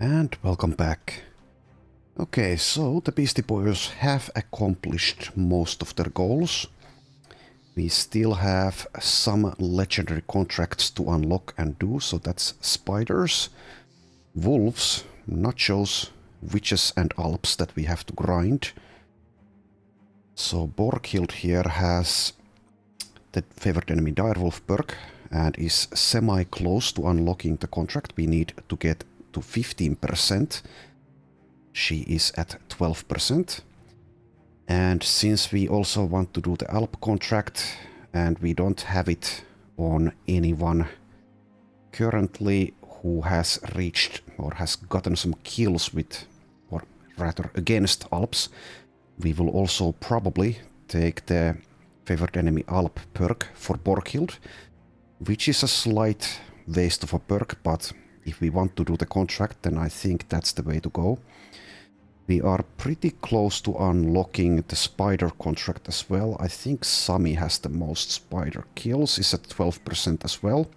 And welcome back. Okay, so the Beastie Boys have accomplished most of their goals. We still have some legendary contracts to unlock and do, so that's spiders, wolves, nachos, witches and alps that we have to grind. So Borghild here has the favored enemy direwolf perk and is semi-close to unlocking the contract. We need to get to 15%. She is at 12%. And since we also want to do the Alp contract and we don't have it on anyone currently who has reached or has gotten some kills with, or rather against Alps, we will also probably take the favored enemy Alp perk for Borghild, which is a slight waste of a perk, but if we want to do the contract, then I think that's the way to go. We are pretty close to unlocking the spider contract as well. I think Sami has the most spider kills, is at 12% as well.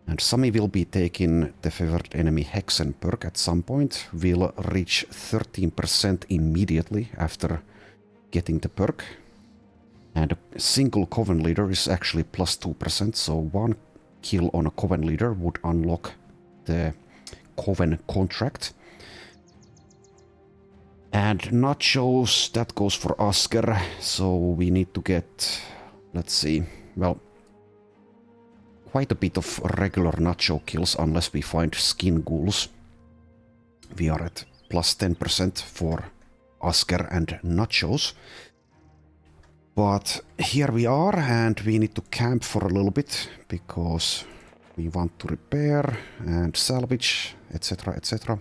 And Sami will be taking the favored enemy Hexen perk at some point. Will reach 13% immediately after getting the perk. And a single Coven leader is actually plus 2%, so one kill on a Coven leader would unlock the Coven contract. And nachos, that goes for Asker, so we need to get, let's see, well, quite a bit of regular nacho kills unless we find skin ghouls. We are at plus 10% for Asker and nachos. But here we are, and we need to camp for a little bit because we want to repair and salvage, etc, etc.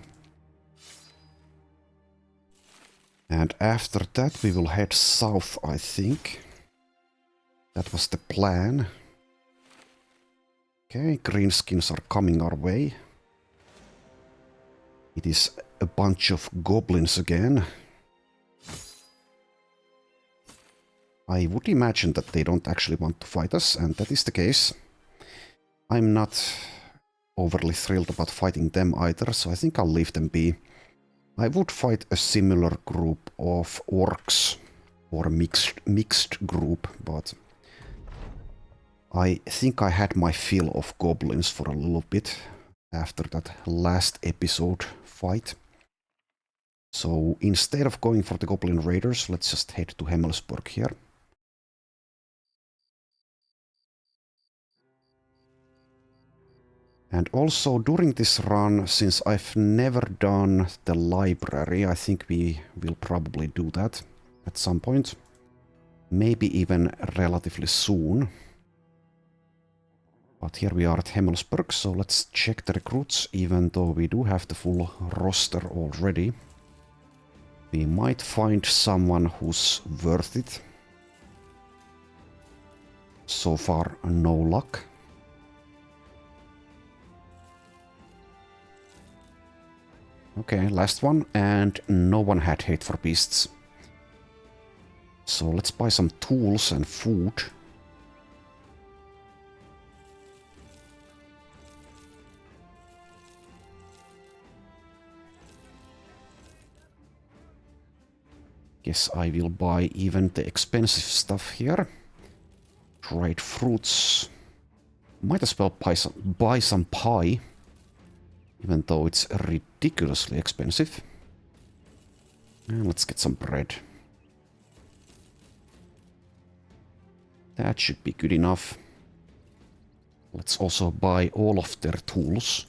And after that we will head south, I think. That was the plan. Okay, greenskins are coming our way. It is a bunch of goblins again. I would imagine that they don't actually want to fight us, and that is the case. I'm not overly thrilled about fighting them either, so I think I'll leave them be. I would fight a similar group of orcs, or a mixed group, but I think I had my fill of goblins for a little bit after that last episode fight. So instead of going for the goblin raiders, let's just head to Hemmelsburg here. And also during this run, since I've never done the library, I think we will probably do that at some point. Maybe even relatively soon. But here we are at Hemmelsburg, so let's check the recruits, even though we do have the full roster already. We might find someone who's worth it. So far, no luck. Okay, last one, and no one had hate for beasts. So let's buy some tools and food. Guess I will buy even the expensive stuff here. Dried fruits. Might as well buy some pie. Even though it's ridiculously expensive. And let's get some bread. That should be good enough. Let's also buy all of their tools.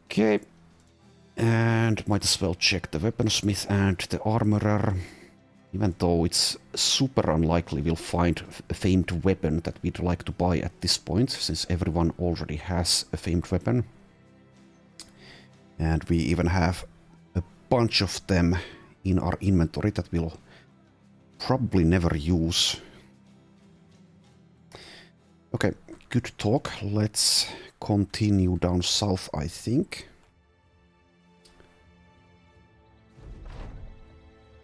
Okay. And might as well check the weaponsmith and the armorer. Even though it's super unlikely we'll find a famed weapon that we'd like to buy at this point, since everyone already has a famed weapon. And we even have a bunch of them in our inventory that we'll probably never use. Okay, good talk. Let's continue down south, I think.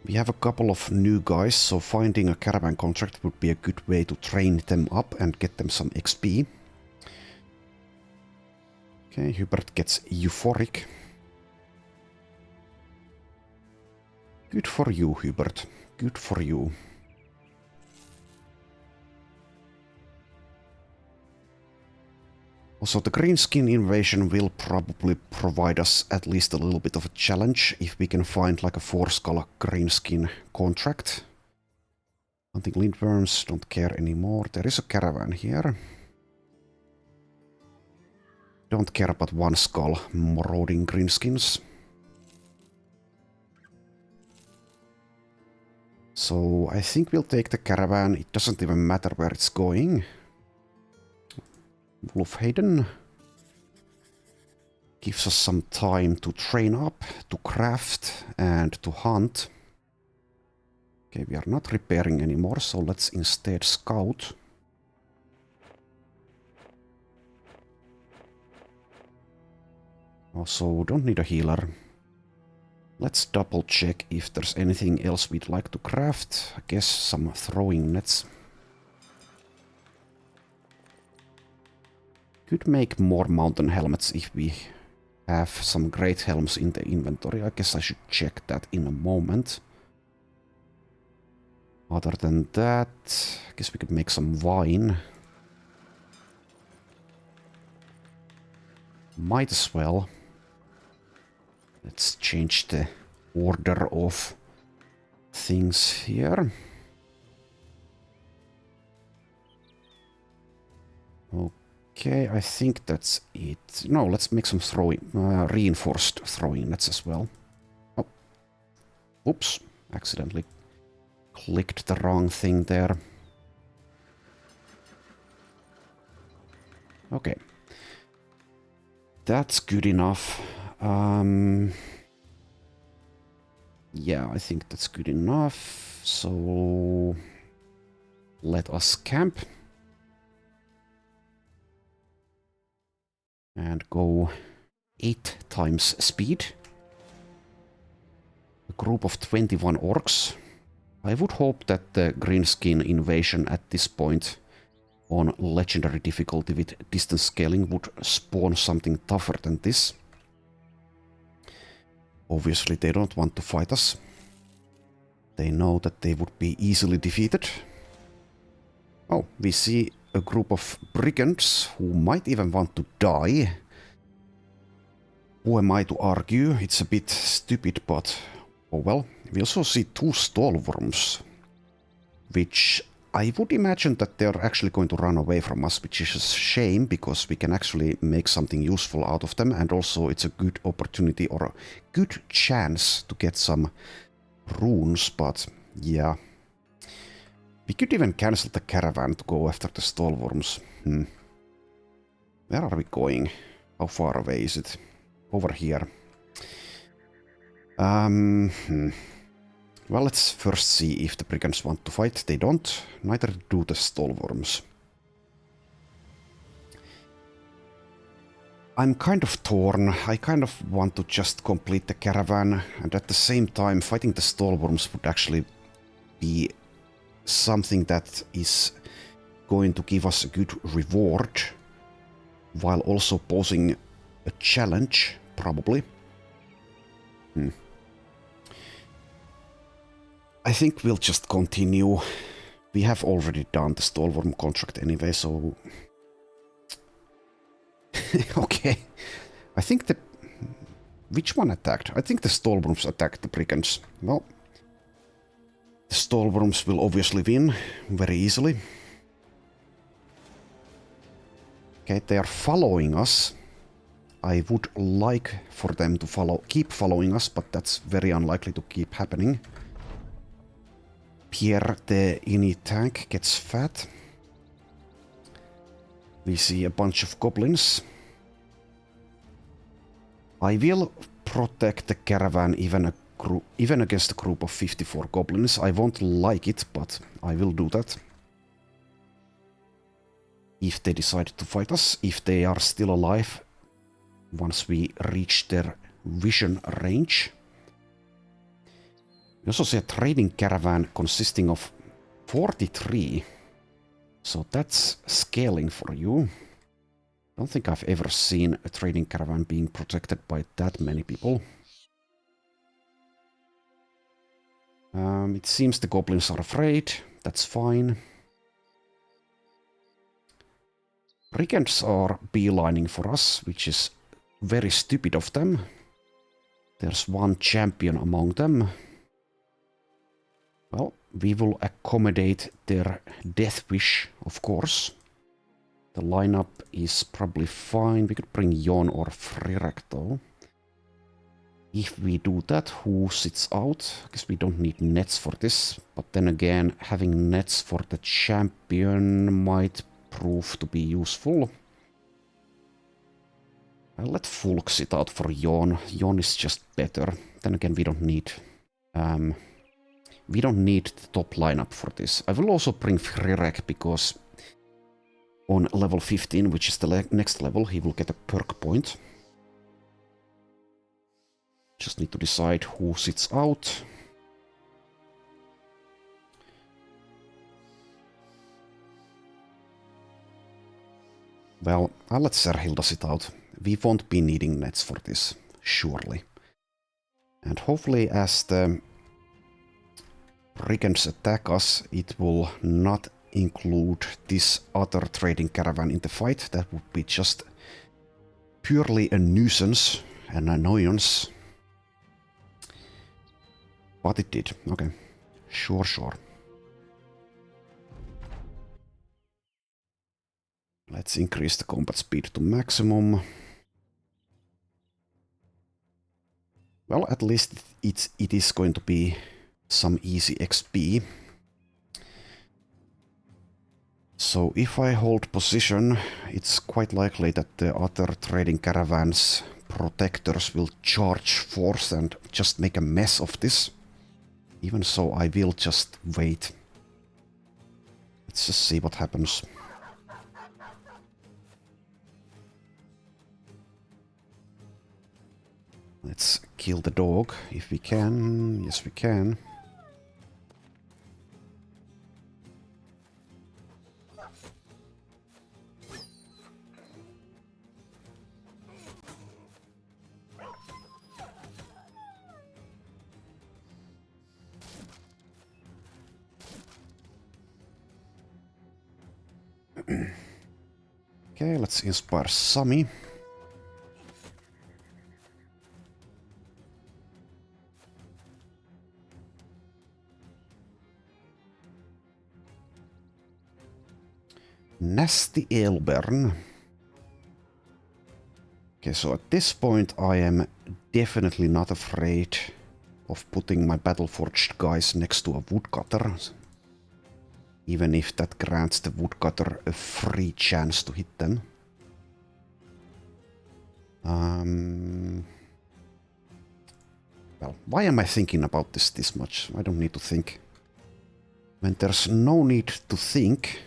We have a couple of new guys, so finding a caravan contract would be a good way to train them up and get them some XP. Okay, Hubert gets euphoric. Good for you, Hubert. Good for you. Also, the greenskin invasion will probably provide us at least a little bit of a challenge if we can find like a 4-skull greenskin contract. Hunting lindworms, don't care anymore. There is a caravan here. Don't care about 1-skull marauding greenskins. So I think we'll take the caravan. It doesn't even matter where it's going. Wolfhaven gives us some time to train up, to craft, and to hunt. Okay, we are not repairing anymore, so let's instead scout. Also, don't need a healer. Let's double check if there's anything else we'd like to craft. I guess some throwing nets. Could make more mountain helmets if we have some great helms in the inventory. I guess I should check that in a moment. Other than that, I guess we could make some wine. Might as well. Let's change the order of things here. Okay, I think that's it. No, let's make some throwing, reinforced throwing nets as well. Oh, oops, accidentally clicked the wrong thing there. Okay, that's good enough. Yeah, I think that's good enough. So let us camp. And go 8 times speed. A group of 21 orcs. I would hope that the greenskin invasion at this point on legendary difficulty with distance scaling would spawn something tougher than this. Obviously they don't want to fight us. They know that they would be easily defeated. Oh, we see a group of brigands who might even want to die. Who am I to argue? It's a bit stupid, but oh well. We also see 2 stalworms, which I would imagine that they're actually going to run away from us, which is a shame because we can actually make something useful out of them, and also it's a good opportunity or a good chance to get some runes, but yeah. We could even cancel the caravan to go after the stalworms. Where are we going? How far away is it? Over here. Well, let's first see if the brigands want to fight. They don't. Neither do the stalworms. I'm kind of torn. I kind of want to just complete the caravan, and at the same time fighting the stalworms would actually be something that is going to give us a good reward, while also posing a challenge, probably. I think we'll just continue. We have already done the stalworm contract anyway, so... Okay. I think the... Which one attacked? I think the stalworms attacked the brigands. Well, the stalworms will obviously win very easily. Okay, they are following us. I would like for them to keep following us, but that's very unlikely to keep happening. Pierre, the ini tank, gets fat. We see a bunch of goblins. I will protect the caravan even against a group of 54 goblins. I won't like it, but I will do that. If they decide to fight us, if they are still alive, once we reach their vision range. We also see a trading caravan consisting of 43. So that's scaling for you. don't think I've ever seen a trading caravan being protected by that many people. It seems the goblins are afraid. That's fine. Brigands are beelining for us, which is very stupid of them. There's one champion among them. Well, we will accommodate their death wish, of course. The lineup is probably fine. We could bring Jon or Frirak though. If we do that, who sits out? I guess we don't need nets for this. But then again, having nets for the champion might prove to be useful. I'll let Fulk sit out for Jon. Jon is just better. Then again, we don't need the top lineup for this. I will also bring Frirak because on level 15, which is the next level, he will get a perk point. Just need to decide who sits out. Well, I'll let Serhilda sit out. We won't be needing nets for this, surely. And hopefully as the brigands attack us, it will not include this other trading caravan in the fight. That would be just purely a nuisance, an annoyance. But it did. Okay. Sure. Let's increase the combat speed to maximum. Well, at least it is going to be some easy XP. So if I hold position, it's quite likely that the other trading caravans protectors will charge force and just make a mess of this. Even so, I will just wait. Let's just see what happens. Let's kill the dog if we can. Yes, we can. Okay, let's inspire Sami. Nasty Elbern. Okay, so at this point I am definitely not afraid of putting my Battleforged guys next to a woodcutter. Even if that grants the woodcutter a free chance to hit them. Well, why am I thinking about this much? I don't need to think. When there's no need to think,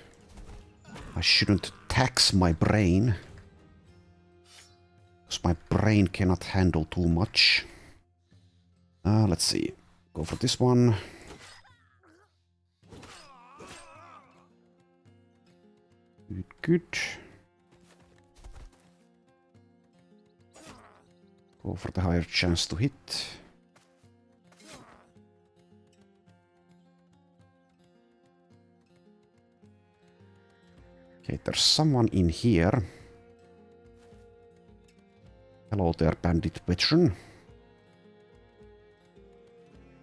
I shouldn't tax my brain. Because my brain cannot handle too much. Let's see. Go for this one. Good. Go for the higher chance to hit. Okay, there's someone in here. Hello there, bandit veteran.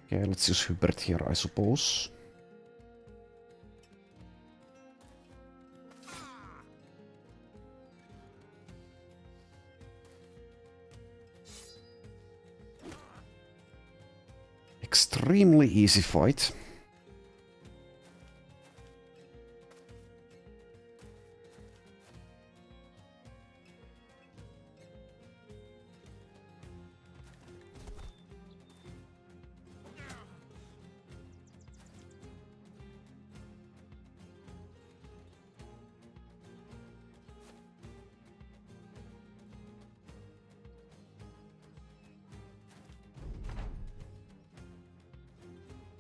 Okay, let's use Hubert here, I suppose. Extremely easy fight.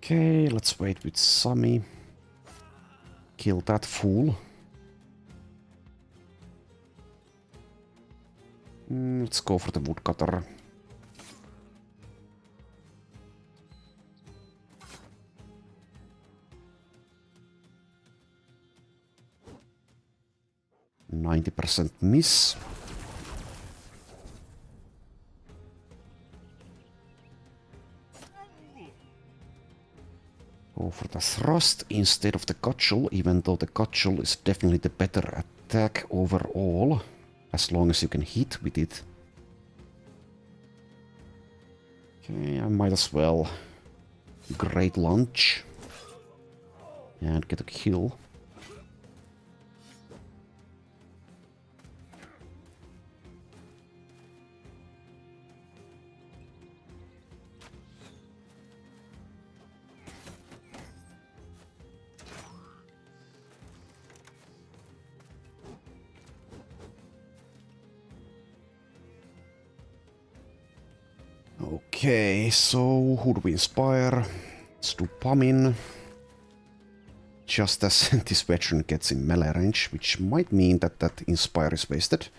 Okay, let's wait with Sami. Kill that fool. Let's go for the woodcutter. %90 miss. Go for the thrust instead of the cudgel, even though the cudgel is definitely the better attack overall, as long as you can hit with it. Okay, I might as well great lunge and get a kill. Okay, so who do we inspire? Let's do Pamin. Just as this veteran gets in melee range, which might mean that that inspire is wasted.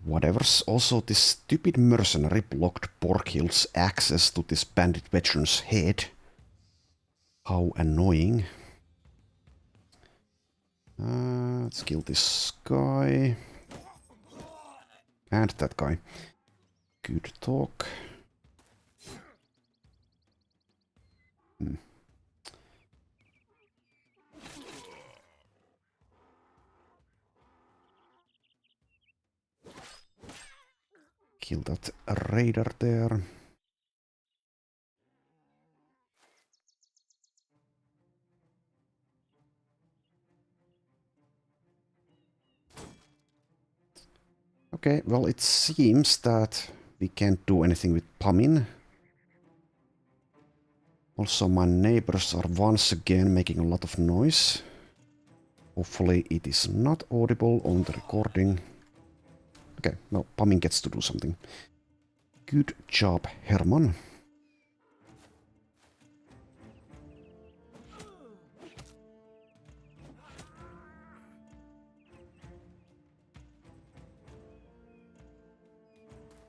Whatever's. Also, this stupid mercenary blocked Borghild's access to this bandit veteran's head. How annoying. Let's kill this guy. And that guy. Good talk. Kill that raider there. Okay, well, it seems that we can't do anything with Pamin. Also, my neighbors are once again making a lot of noise. Hopefully it is not audible on the recording. Okay, well, Pamin gets to do something. Good job, Herman.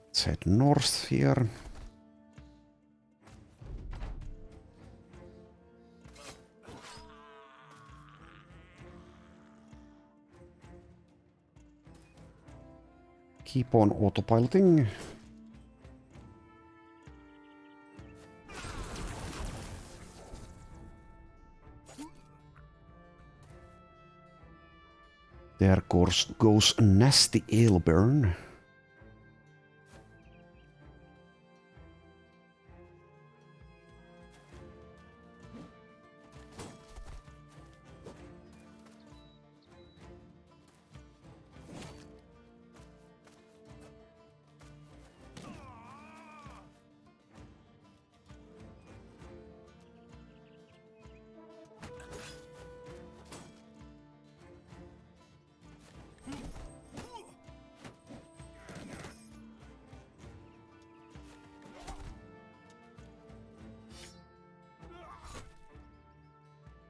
Let's head north here. Keep on autopiloting. There goes nasty Ailburn.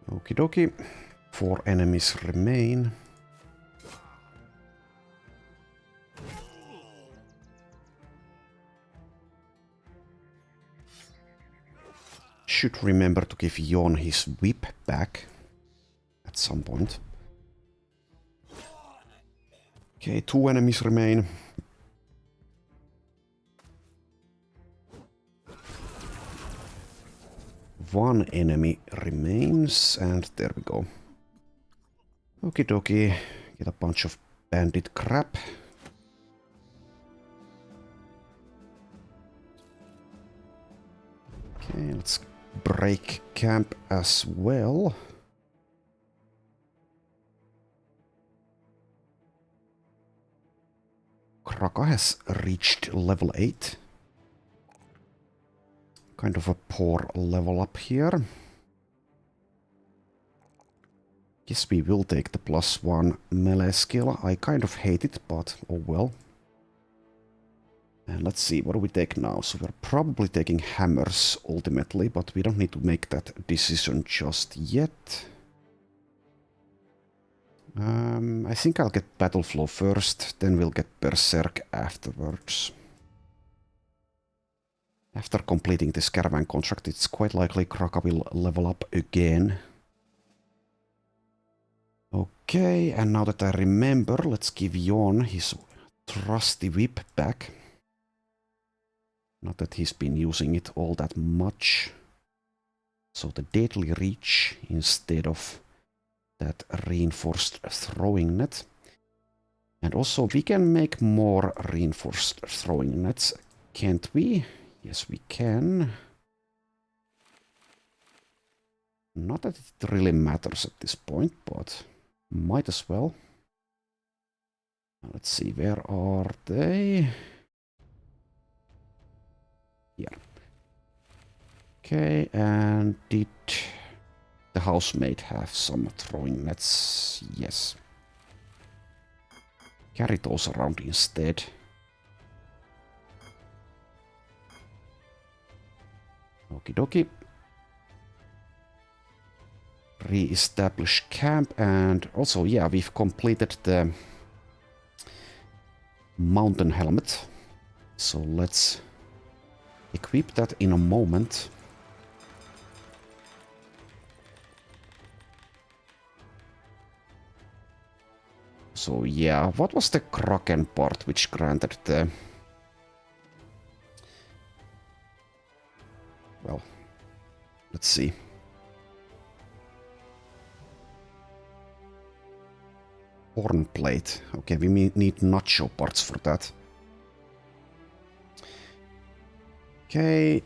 Okie dokie. 4 enemies remain. Should remember to give Jon his whip back at some point. Okay, 2 enemies remain. One enemy remains, and there we go. Okie dokie, get a bunch of bandit crap. Okay, let's break camp as well. Kraka has reached level 8. Kind of a poor level up here. Guess we will take the +1 melee skill. I kind of hate it, but oh well. And let's see, what do we take now? So we're probably taking hammers ultimately, but we don't need to make that decision just yet. I think I'll get Battle Flow first, then we'll get Berserk afterwards. After completing this caravan contract, it's quite likely Kraka will level up again. Okay, and now that I remember, let's give Jon his trusty whip back. Not that he's been using it all that much. So the deadly reach instead of that reinforced throwing net. And also we can make more reinforced throwing nets, can't we? Yes, we can. Not that it really matters at this point, but might as well. Let's see, where are they? Here. Okay, and did the housemaid have some throwing nets? Yes. Carry those around instead. Okie dokie. Re-establish camp, and also, yeah, we've completed the mountain helmet. So let's equip that in a moment. So yeah, what was the Kraken part which granted the... Well, let's see. Horn plate. Okay, we need nacho parts for that. Okay.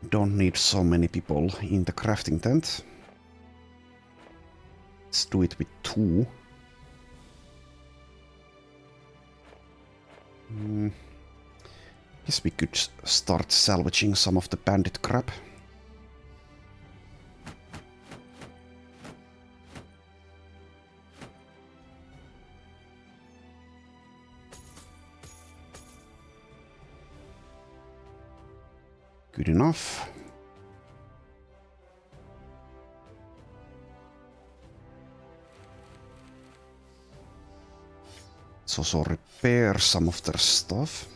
Don't need so many people in the crafting tent. Let's do it with 2. Guess we could start salvaging some of the bandit crap. Good enough. Let's also repair some of their stuff.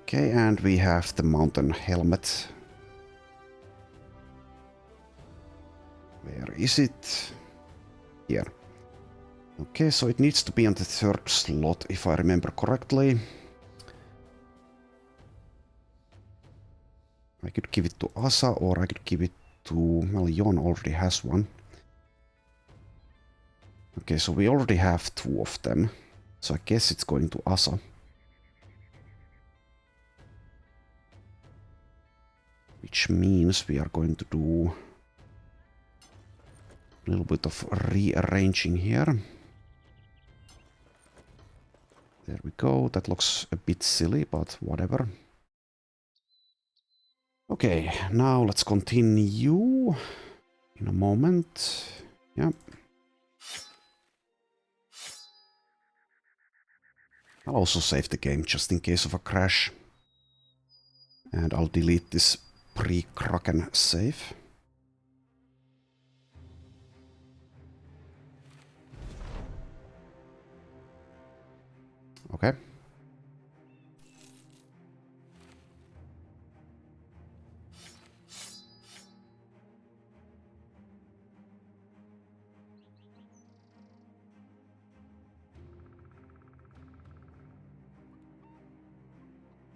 Okay, and we have the mountain helmet. Where is it? Here. Okay, so it needs to be on the 3rd slot, if I remember correctly. I could give it to Asa, or I could give it to... Well, Jon already has one. Okay, so we already have 2 of them. So I guess it's going to Asa. Which means we are going to do a little bit of rearranging here. There we go. That looks a bit silly, but whatever. Okay, now let's continue in a moment. Yeah. I'll also save the game just in case of a crash. And I'll delete this pre-Kraken save. Okay.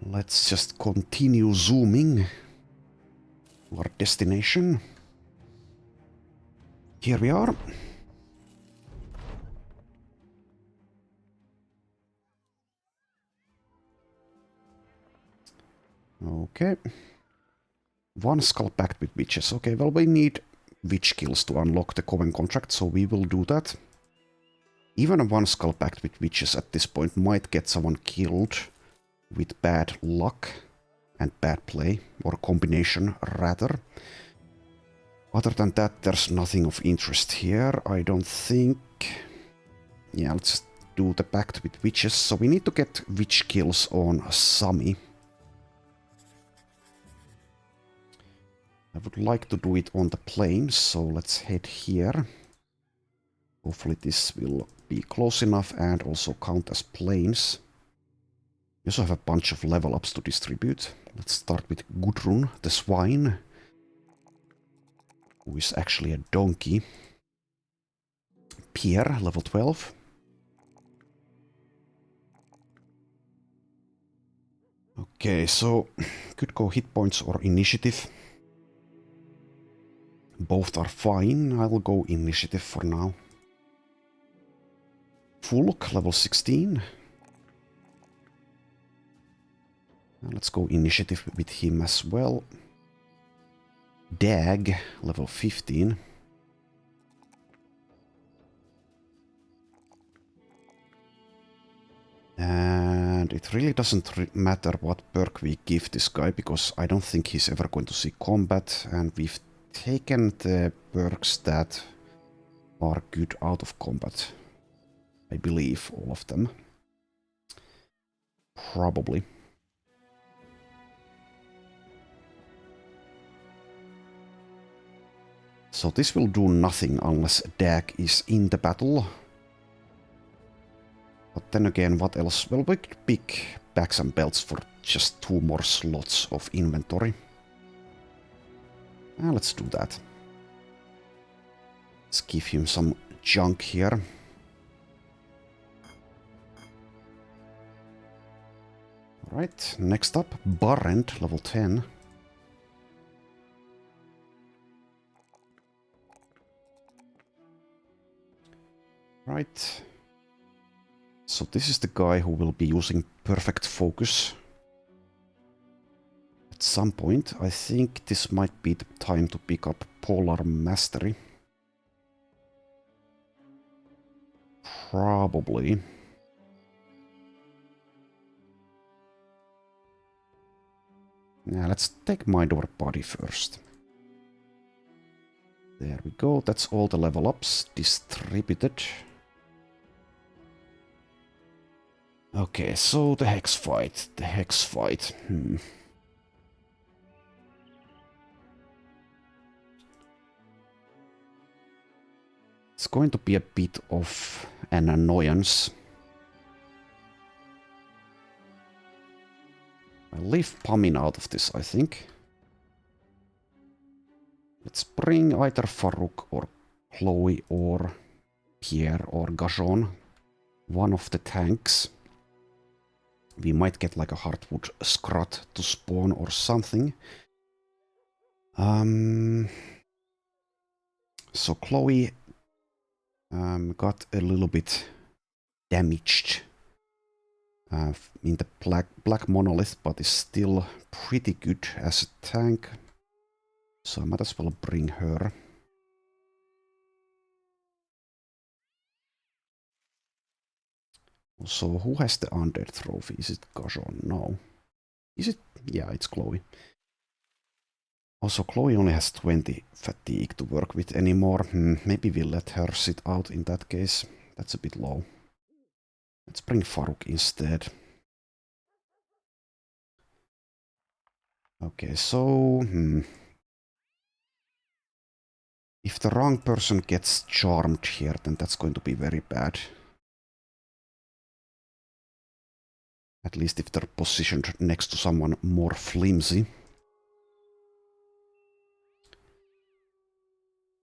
Let's just continue zooming to our destination. Here we are. Okay. 1 skull packed with witches. Okay, well, we need witch kills to unlock the coven contract, so we will do that. Even a 1 skull packed with witches at this point might get someone killed with bad luck and bad play, or a combination rather. Other than that, there's nothing of interest here, I don't think. Yeah, let's just do the pact with witches, so we need to get witch kills on Sami. I would like to do it on the plains, so let's head here. Hopefully this will be close enough and also count as plains. We also have a bunch of level ups to distribute. Let's start with Gudrun, the swine, who is actually a donkey. Pierre, level 12. Okay, so could go hit points or initiative. Both are fine. I will go initiative for now. Fulk, level 16. Let's go initiative with him as well. Dag, level 15. And it really doesn't matter what perk we give this guy, because I don't think he's ever going to see combat, and we've taken the perks that are good out of combat. I believe all of them. Probably. So this will do nothing unless Dag is in the battle. But then again, what else? Well, we could pick bags and belts for just 2 more slots of inventory. Let's do that. Let's give him some junk here. Alright, next up, Barrent, level 10. Right. So this is the guy who will be using perfect focus. At some point, I think this might be the time to pick up Polar Mastery. Probably. Now let's take Mindor Body first. There we go, that's all the level ups distributed. Okay, so the Hex fight. It's going to be a bit of an annoyance. I'll leave Pamin out of this, I think. Let's bring either Farouk or Chloe or Pierre or Gajon. One of the tanks. We might get like a Heartwood Scrot to spawn or something. So Chloe got a little bit damaged in the black monolith, but is still pretty good as a tank. So I might as well bring her. So who has the undead trophy? Is it Gajon? No. Is it? Yeah, it's Chloe. Also, Chloe only has 20 fatigue to work with anymore. Maybe we'll let her sit out in that case. That's a bit low. Let's bring Farouk instead. Okay, so... If the wrong person gets charmed here, then that's going to be very bad. At least if they're positioned next to someone more flimsy.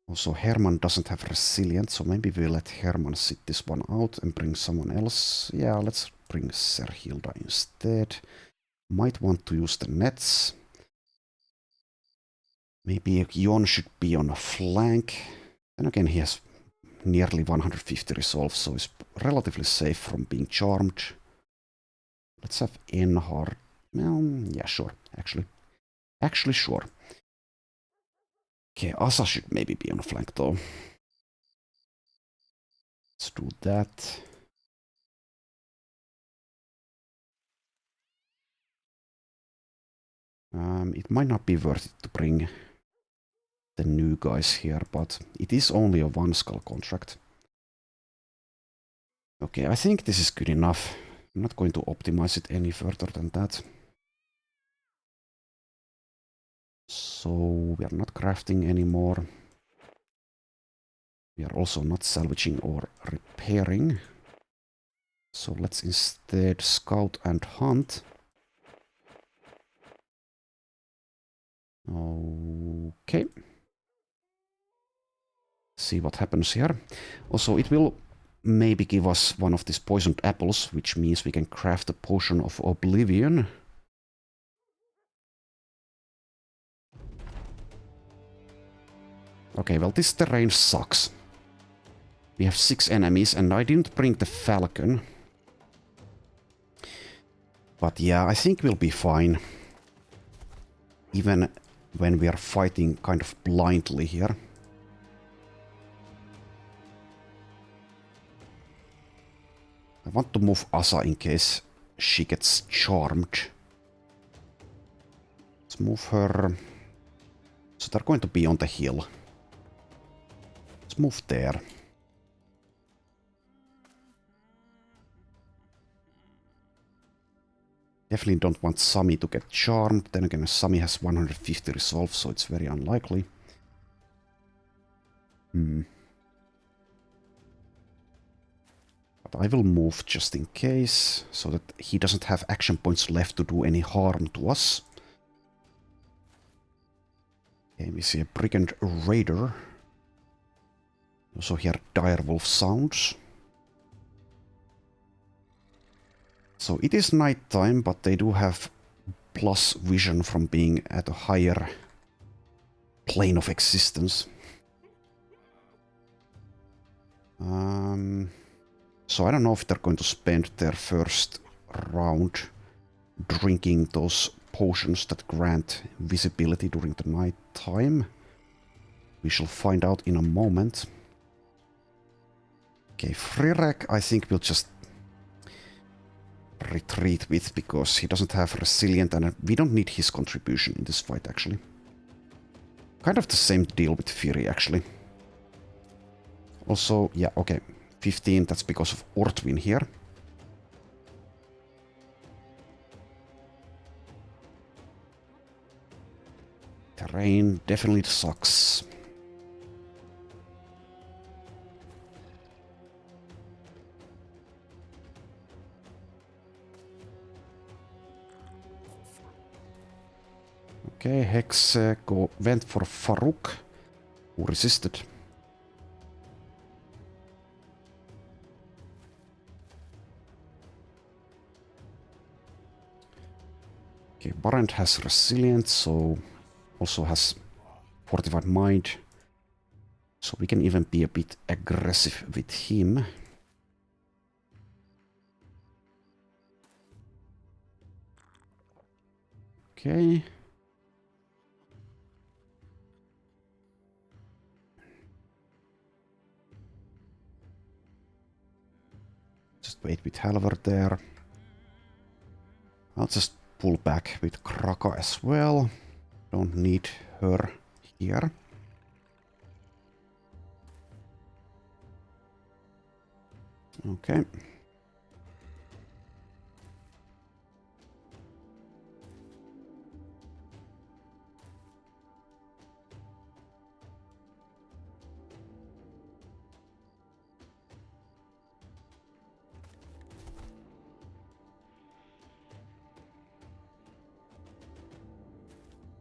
Also, Herman doesn't have resilience, so maybe we'll let Herman sit this one out and bring someone else. Yeah, let's bring Serhilda instead. Might want to use the nets. Maybe Jon should be on a flank. And again, he has nearly 150 resolve, so he's relatively safe from being charmed. Let's have Enhard. Well, yeah, sure, actually. Actually, sure. Okay, Asa should maybe be on a flank, though. Let's do that. It might not be worth it to bring the new guys here, but it is only a 1 skull contract. Okay, I think this is good enough. I'm not going to optimize it any further than that. So we are not crafting anymore. We are also not salvaging or repairing. So let's instead scout and hunt. Okay. See what happens here. Also, it will maybe give us one of these poisoned apples, which means we can craft a potion of oblivion. Okay, well, this terrain sucks. We have 6 enemies, and I didn't bring the falcon. But yeah, I think we'll be fine. Even when we are fighting kind of blindly here. I want to move Asa in case she gets charmed. Let's move her. So they're going to be on the hill. Let's move there. Definitely don't want Sami to get charmed. Then again, Sami has 150 resolve, so it's very unlikely. But I will move just in case, so that he doesn't have action points left to do any harm to us. Okay, we see a brigand raider. Also hear direwolf sounds. So it is nighttime, but they do have plus vision from being at a higher plane of existence. So I don't know if they're going to spend their first round drinking those potions that grant visibility during the night time. We shall find out in a moment. Okay, Frirak I think we'll just retreat with because he doesn't have resilient and we don't need his contribution in this fight actually. Kind of the same deal with Fury actually. Also, yeah, okay, 15, that's because of Ortwin here. Terrain definitely sucks. Okay, Hex went for Farouk, who resisted. Okay, Barent has Resilience, so also has Fortified Mind. So we can even be a bit aggressive with him. Okay. Just wait with Halvard there. I'll just pull back with Kraka as well. Don't need her here. Okay.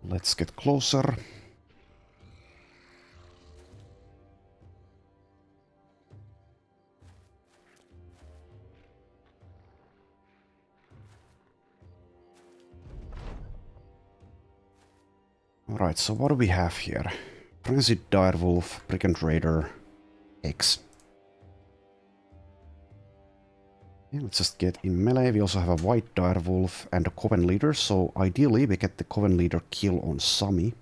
Let's get closer. Alright, so what do we have here? Frenzied Direwolf, Brigand Raider, X. Yeah, let's just get in melee. We also have a White Direwolf and a Coven Leader, so ideally we get the Coven Leader kill on Sami.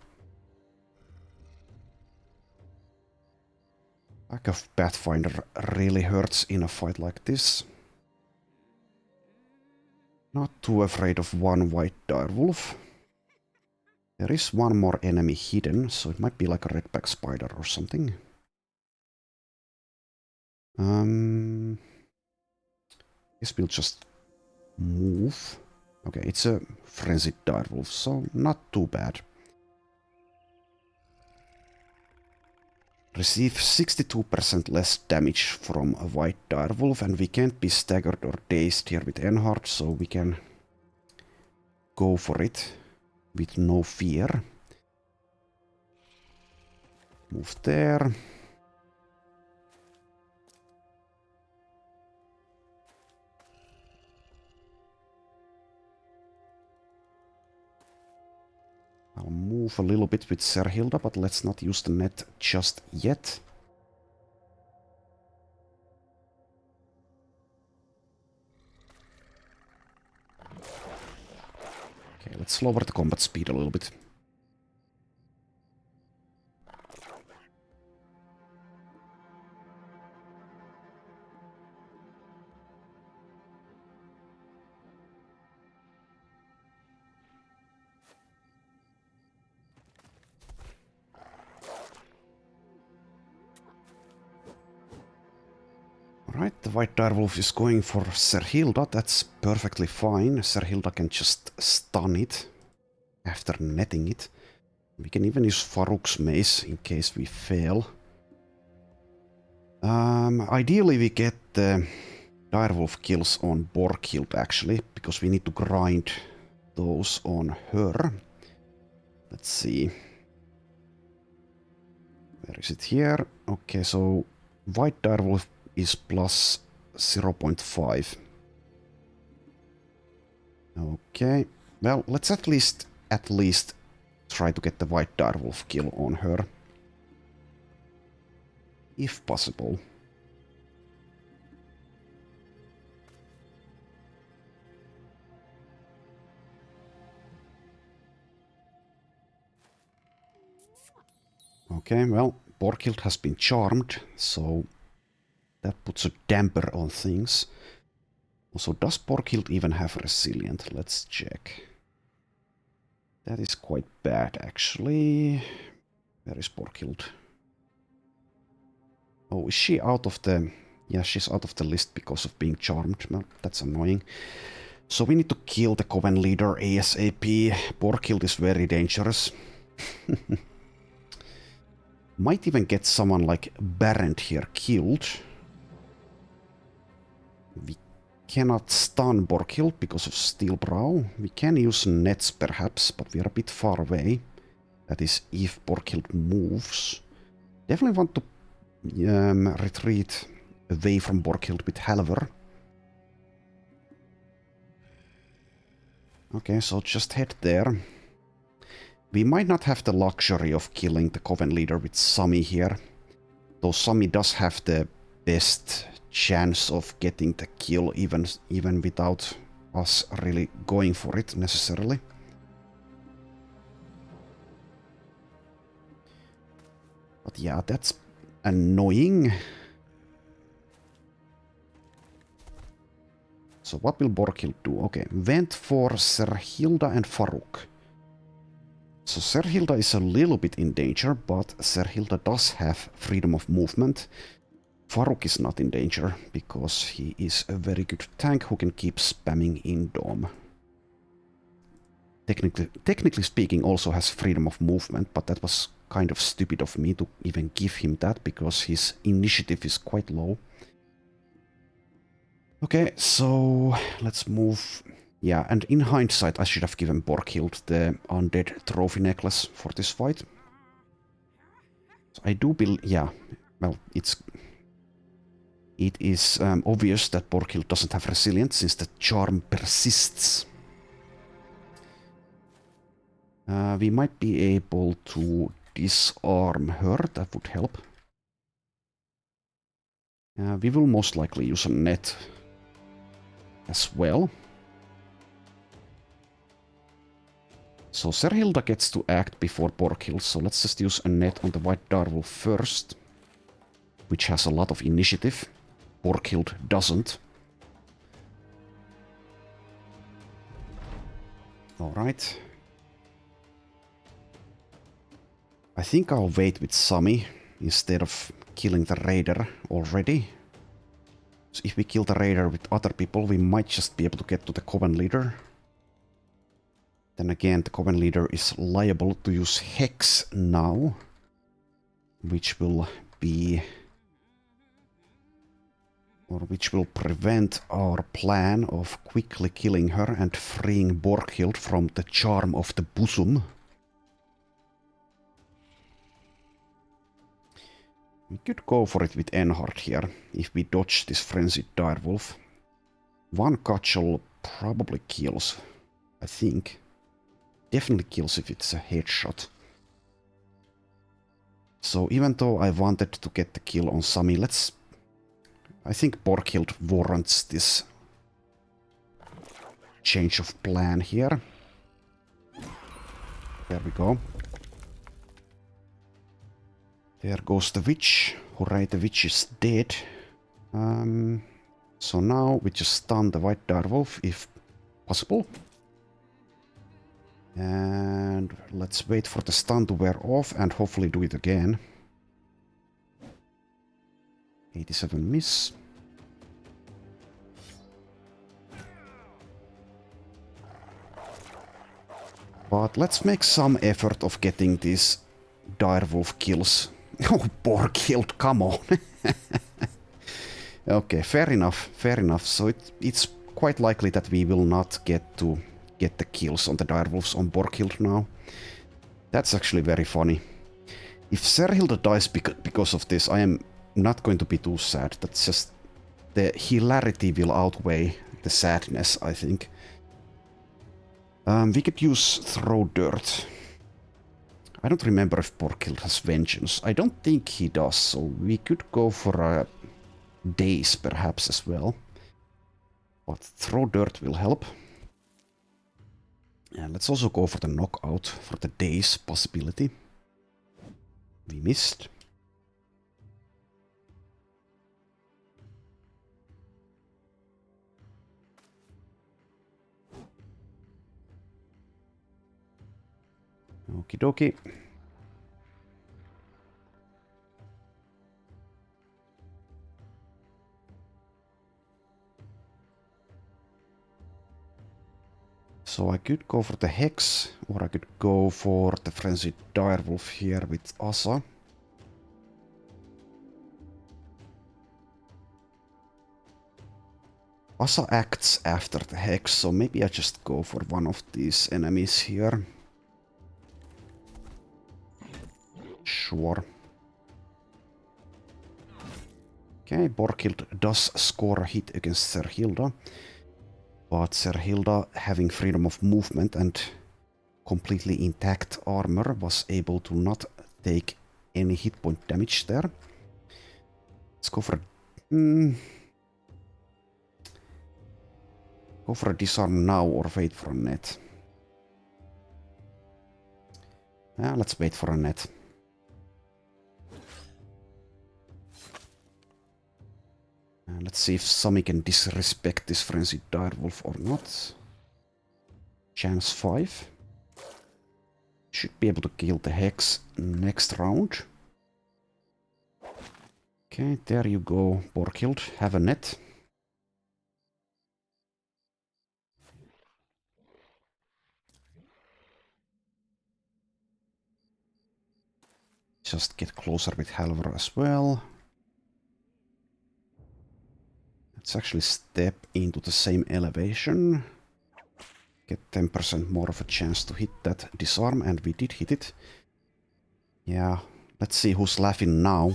Lack of Pathfinder really hurts in a fight like this. Not too afraid of one White Direwolf. There is one more enemy hidden, so it might be like a redback spider or something. Guess we'll just move. Okay, it's a frenzied direwolf, so not too bad. Receive 62% less damage from a white direwolf, and we can't be staggered or dazed here with Enhard, so we can go for it with no fear. Move there. I'll move a little bit with Serhilda, but let's not use the net just yet. Okay, let's lower the combat speed a little bit. Alright, the white direwolf is going for Serhilda. That's perfectly fine. Serhilda can just stun it after netting it. We can even use Farouk's mace in case we fail. Ideally we get the direwolf kills on Borghild actually, because we need to grind those on her. Let's see. Where is it here? Okay, so white direwolf is plus 0.5. Okay, well, let's at least try to get the white direwolf kill on her. If possible. Okay, well, Borghild has been charmed, so that puts a damper on things. Also, does Borghild even have resilient? Let's check. That is quite bad, actually. Where is Borghild? Oh, is she out of the... Yeah, she's out of the list because of being charmed. Well, that's annoying. So we need to kill the Coven leader ASAP. Borghild is very dangerous. Might even get someone like Barent here killed. We cannot stun Borghild because of Steel Brow. We can use nets perhaps, but we are a bit far away. That is if Borghild moves. Definitely want to retreat away from Borghild with Halver. Okay, so just head there. We might not have the luxury of killing the Coven leader with Sami here. Though Sami does have the best chance of getting the kill even without us really going for it necessarily. But yeah, that's annoying. So what will Borghild do? Okay, went for Serhilda and Farouk. So Serhilda is a little bit in danger, but Serhilda does have freedom of movement. Farouk is not in danger, because he is a very good tank who can keep spamming in Dom. Technically speaking, also has freedom of movement, but that was kind of stupid of me to even give him that, because his initiative is quite low. Okay, so let's move... Yeah, and in hindsight, I should have given Borghild the undead trophy necklace for this fight. So I do believe... Yeah, well, it is obvious that Borghild doesn't have resilience since the charm persists. We might be able to disarm her, that would help. We will most likely use a net as well. So Serhilda gets to act before Borghild, so let's just use a net on the white direwolf first, which has a lot of initiative. Borghild doesn't. Alright. I think I'll wait with Sami instead of killing the raider already. So if we kill the raider with other people, we might just be able to get to the coven leader. Then again, the coven leader is liable to use Hex now, which will be... or which will prevent our plan of quickly killing her and freeing Borghild from the charm of the bosom. We could go for it with Enhard here, if we dodge this frenzied direwolf. One cudgel probably kills, I think. Definitely kills if it's a headshot. So even though I wanted to get the kill on Sami, let's... I think Borghild warrants this change of plan here. There we go. There goes the witch. Hooray, the witch is dead. So now we just stun the white direwolf if possible. And let's wait for the stun to wear off and hopefully do it again. 87 miss. But let's make some effort of getting these direwolf kills. Oh, Borghild, come on! Okay, fair enough, fair enough. So it's quite likely that we will not get to get the kills on the direwolves on Borghild now. That's actually very funny. If Serhilda dies because of this, I am not going to be too sad. That's just... the hilarity will outweigh the sadness, I think. We could use Throw Dirt. I don't remember if Borghild has Vengeance. I don't think he does, so we could go for a Daze perhaps as well. But Throw Dirt will help. And let's also go for the Knockout, for the Daze possibility. We missed. Okie dokie. So I could go for the Hex, or I could go for the Frenzied Direwolf here with Asa. Asa acts after the Hex, so maybe I just go for one of these enemies here. Sure. Okay, Borghild does score a hit against Serhilda. But Serhilda, having freedom of movement and completely intact armor, was able to not take any hit point damage there. Let's go for a... go for a disarm now or wait for a net. Let's wait for a net. Let's see if Sami can disrespect this frenzied direwolf or not. Chance 5. Should be able to kill the Hex next round. Okay, there you go, Borghild. Have a net. Just get closer with Halvor as well. Let's actually step into the same elevation. Get 10% more of a chance to hit that disarm, and we did hit it. Yeah, let's see who's laughing now.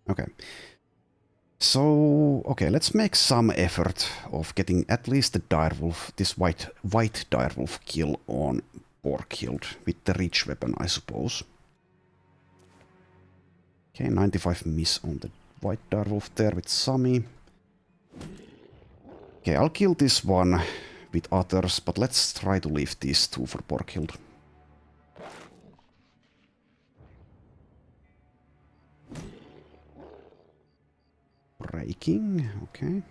Okay. So, okay, let's make some effort of getting at least the direwolf, this white direwolf kill on Borghild with the reach weapon, I suppose. Okay, 95 miss on the white direwolf there with Sami. Okay, I'll kill this one with others, but let's try to leave these two for Borghild. Breaking, okay.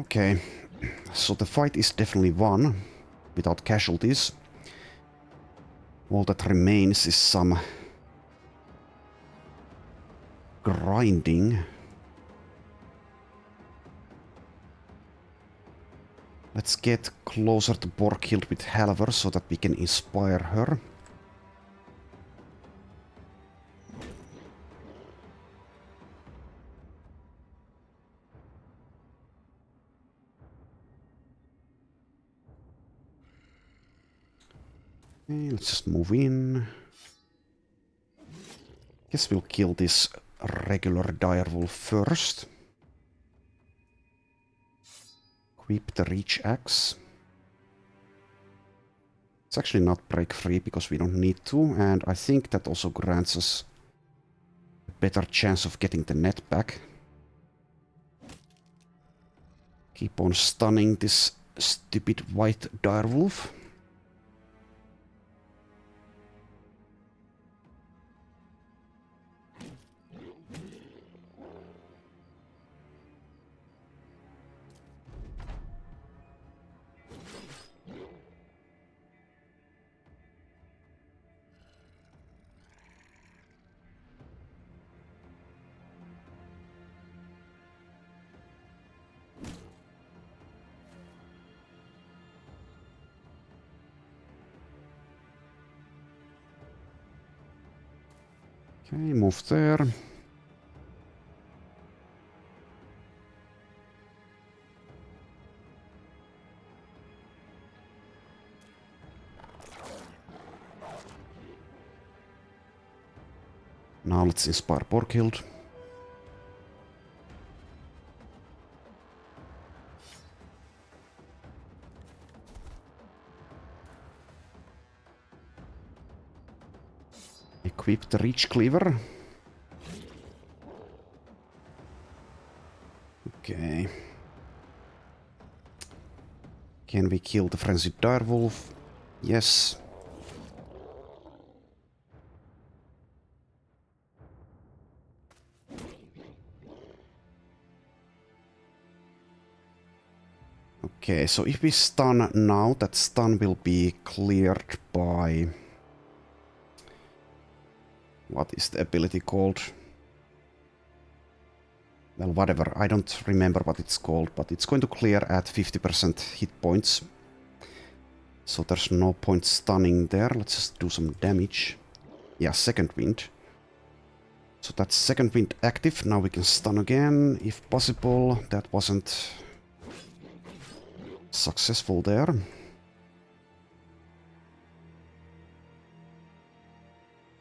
Okay, so the fight is definitely won without casualties. All that remains is some grinding. Let's get closer to Borghild with Halvar so that we can inspire her. Okay, let's just move in. Guess we'll kill this regular direwolf first. Equip the reach axe. It's actually not break free because we don't need to, and I think that also grants us a better chance of getting the net back. Keep on stunning this stupid white direwolf. Okay, move there. Now let's inspire Borghild. Equip the reach cleaver. Okay. Can we kill the frenzied direwolf? Yes. Okay, so if we stun now, that stun will be cleared by... What is the ability called? Well, whatever. I don't remember what it's called, but it's going to clear at 50% hit points. So there's no point stunning there. Let's just do some damage. Yeah, second wind. So that's second wind active. Now we can stun again, if possible. That wasn't successful there.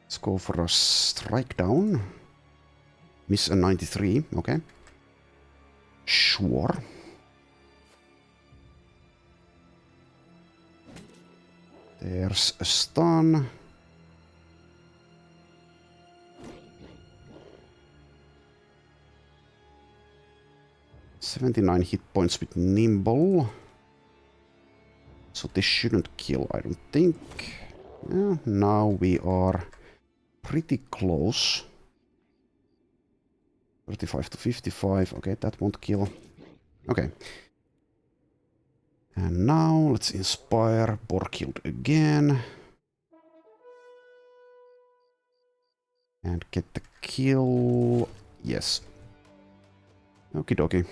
Let's go for a strike down. Miss a 93, okay. Sure. There's a stun. $79 hit points with Nimble. So this shouldn't kill, I don't think. Yeah, now we are pretty close. 35 to 55. Okay, that won't kill. Okay. And now let's inspire Borghild again. And get the kill. Yes. Okie dokie.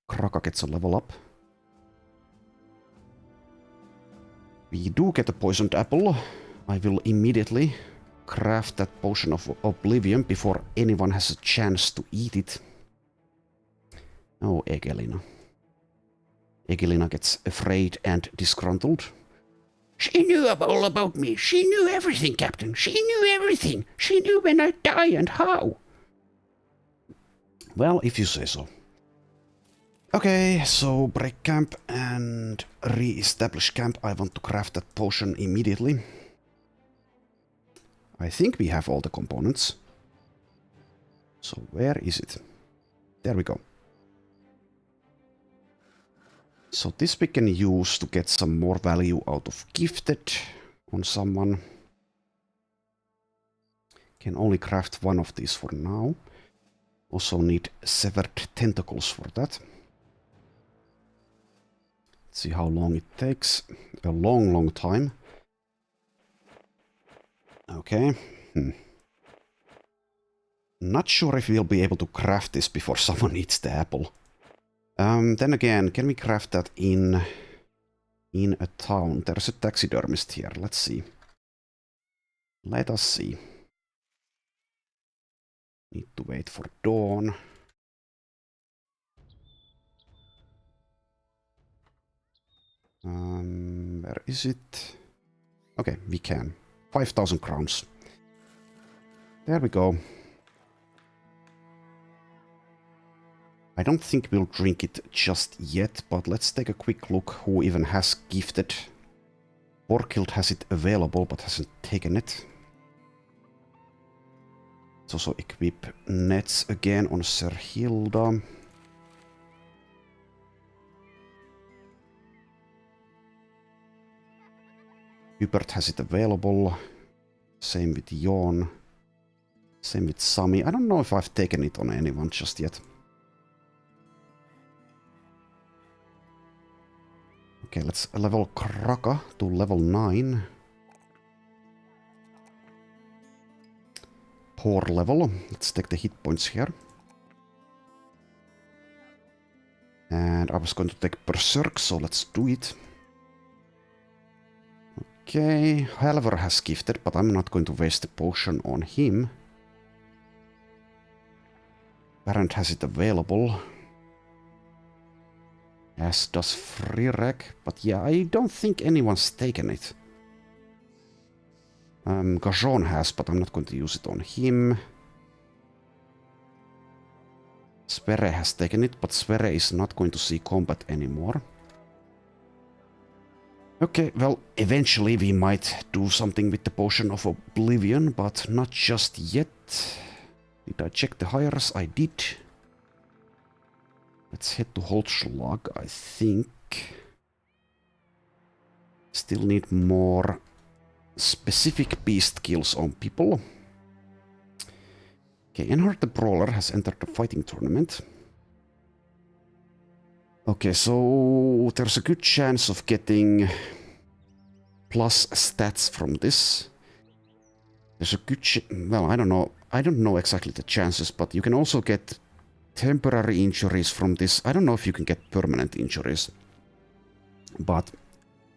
Kraka gets a level up. We do get a poisoned apple. I will immediately craft that potion of oblivion before anyone has a chance to eat it. Oh, Egelina. Egelina gets afraid and disgruntled. She knew all about me. She knew everything, Captain. She knew everything. She knew when I'd die and how. Well, if you say so. Okay, so break camp and re-establish camp. I want to craft that potion immediately. I think we have all the components. So where is it? There we go. So this we can use to get some more value out of gifted on someone. Can only craft one of these for now. Also need severed tentacles for that. Let's see how long it takes. A long time. Okay. Not sure if we'll be able to craft this before someone eats the apple. Then again, can we craft that in a town? There's a taxidermist here. Let's see. Let us see. Need to wait for dawn. Where is it? Okay, we can. 5,000 crowns. There we go. I don't think we'll drink it just yet, but let's take a quick look who even has gifted. Borkild has it available, but hasn't taken it. Let's also equip nets again on Sir Hilda. Hubert has it available. Same with Jon. Same with Sami. I don't know if I've taken it on anyone just yet. Okay, let's level Kraka to level 9. Poor level. Let's take the hit points here. And I was going to take Berserk, so let's do it. Okay, Halvar has gifted, but I'm not going to waste the potion on him. Parent has it available. As does Frirek, but yeah, I don't think anyone's taken it. Gajon has, but I'm not going to use it on him. Sverre has taken it, but Sverre is not going to see combat anymore. Okay, well, eventually we might do something with the Potion of Oblivion, but not just yet. Did I check the hires? I did. Let's head to Holzschlag, I think. Still need more specific beast kills on people. Okay, Enhard the Brawler has entered the fighting tournament. Okay, so there's a good chance of getting plus stats from this. There's a good well, I don't know. I don't know exactly the chances, but you can also get temporary injuries from this. I don't know if you can get permanent injuries. But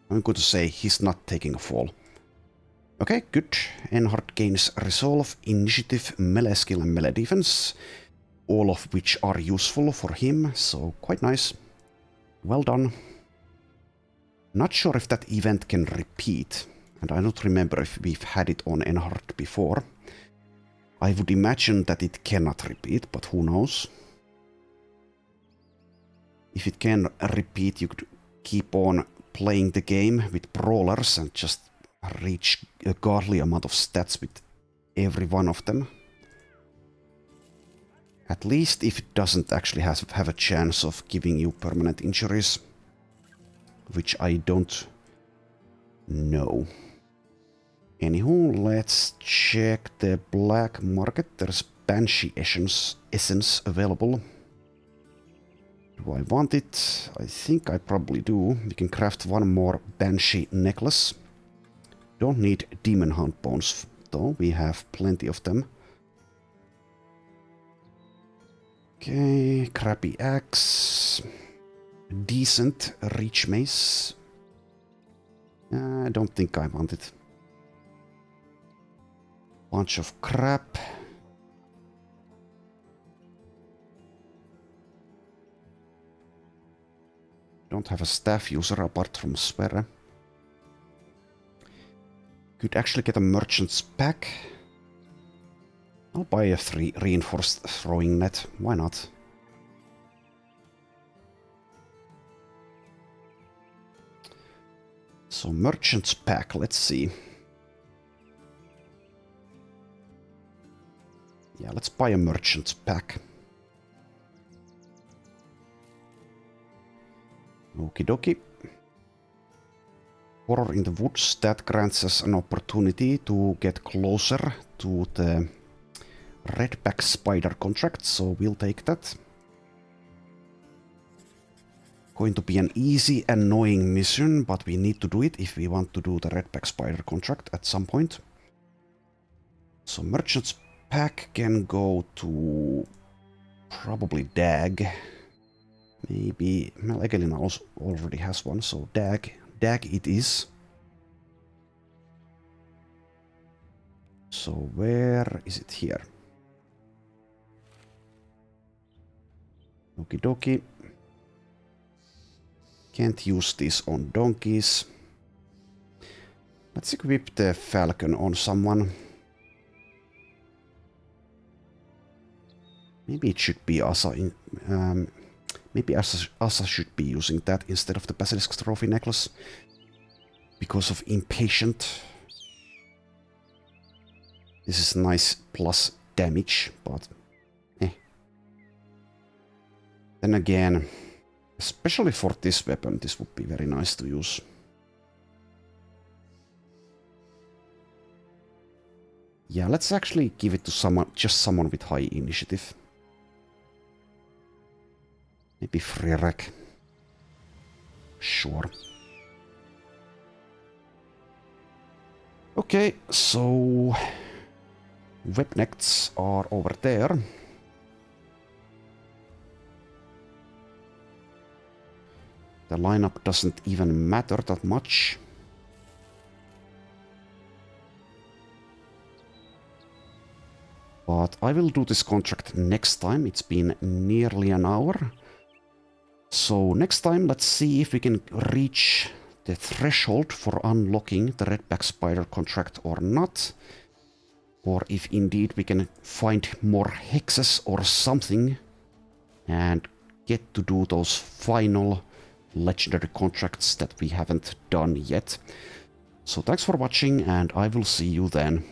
I'm going to say he's not taking a fall. Okay, good. Enhard gains Resolve, Initiative, Melee Skill and Melee Defense. All of which are useful for him, so quite nice. Well done. Not sure if that event can repeat. And I don't remember if we've had it on Enhard before. I would imagine that it cannot repeat, but who knows. If it can repeat, you could keep on playing the game with brawlers and just reach a godly amount of stats with every one of them. At least if it doesn't actually have a chance of giving you permanent injuries. Which I don't know. Anywho, let's check the black market. There's Banshee essence available. Do I want it? I think I probably do. We can craft one more Banshee necklace. Don't need Demon Hunt bones though, we have plenty of them. Okay, crappy axe. Decent reach mace. I don't think I want it. Bunch of crap. Don't have a staff user apart from Sverre. Could actually get a merchant's pack. I'll buy a reinforced throwing net. Why not? So merchant's pack, let's see. Yeah, let's buy a merchant's pack. Okie dokie. Horror in the Woods, that grants us an opportunity to get closer to the Redback Spider contract, so we'll take that. going to be an easy, annoying mission, but we need to do it if we want to do the Redback Spider contract at some point. So Merchant's Pack can go to probably Dag. Maybe, well, Egelina also already has one, so Dag it is. So where is it here? Okie dokie. Can't use this on donkeys. Let's equip the falcon on someone. Maybe it should be Asa. Maybe Asa should be using that instead of the Basilisk Trophy necklace. Because of impatient. This is nice plus damage, but then again, especially for this weapon, this would be very nice to use. Yeah, let's actually give it to someone, just someone with high initiative. Maybe Freyrek. Sure. Okay, so Webnects are over there. The lineup doesn't even matter that much. But I will do this contract next time. It's been nearly an hour. So next time, let's see if we can reach the threshold for unlocking the Redback Spider contract or not. Or if indeed we can find more hexes or something and get to do those final legendary contracts that we haven't done yet. So thanks for watching, and I will see you then.